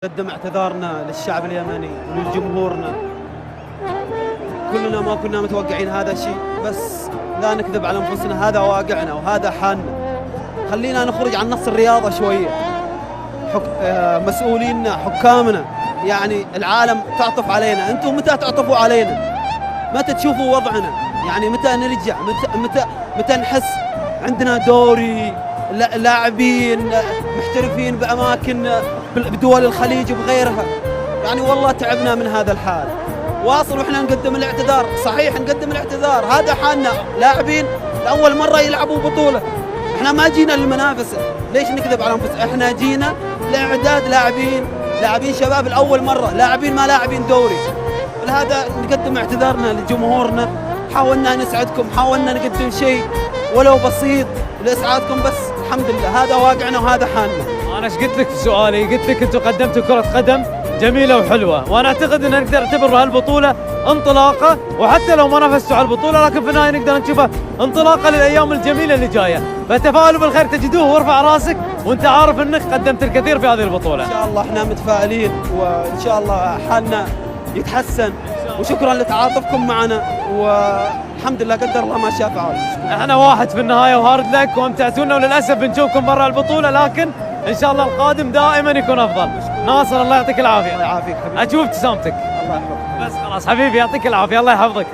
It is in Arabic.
نقدم اعتذارنا للشعب اليمني ولجمهورنا. كلنا ما كنا متوقعين هذا الشيء، بس لا نكذب على انفسنا، هذا واقعنا وهذا حالنا. خلينا نخرج عن نص الرياضة شوية. مسؤولينا، حكامنا، يعني العالم تعطف علينا. انتم متى تعطفوا علينا؟ متى تشوفوا وضعنا؟ يعني متى نرجع؟ متى نحس عندنا دوري، لاعبين محترفين بأماكن بدول الخليج وبغيرها؟ يعني والله تعبنا من هذا الحال. واصل واحنا نقدم الاعتذار، صحيح نقدم الاعتذار، هذا حالنا. لاعبين لأول مرة يلعبوا بطولة، احنا ما جينا للمنافسة، ليش نكذب على انفسنا؟ احنا جينا لاعداد لاعبين شباب لأول مرة، لاعبين ما لاعبين دوري. ولهذا نقدم اعتذارنا لجمهورنا. حاولنا نسعدكم، حاولنا نقدم شيء ولو بسيط لإسعادكم، بس الحمد لله هذا واقعنا وهذا حالنا. أنا ايش قلت لك في سؤالي؟ قلت لك أنتم قدمتوا كرة قدم جميلة وحلوة، وأنا أعتقد أن نقدر نعتبر هالبطولة انطلاقة، وحتى لو ما نافستوا على البطولة لكن في النهاية نقدر نشوفها انطلاقة للأيام الجميلة اللي جاية، فتفائلوا بالخير تجدوه وارفع راسك وأنت عارف أنك قدمت الكثير في هذه البطولة. إن شاء الله احنا متفائلين، وإن شاء الله حالنا يتحسن، وشكرا لتعاطفكم معنا، والحمد لله قدر الله ما شاء فعل. احنا واحد في النهاية وهارد لك وامتعتونا، وللأسف بنشوفكم برا البطولة، لكن إن شاء الله القادم دائما يكون أفضل. ناصر الله يعطيك العافية. الله يعافيك حبيبي. أشوف ابتسامتك. الله يحفظك. بس خلاص حبيبي يعطيك العافية، الله يحفظك.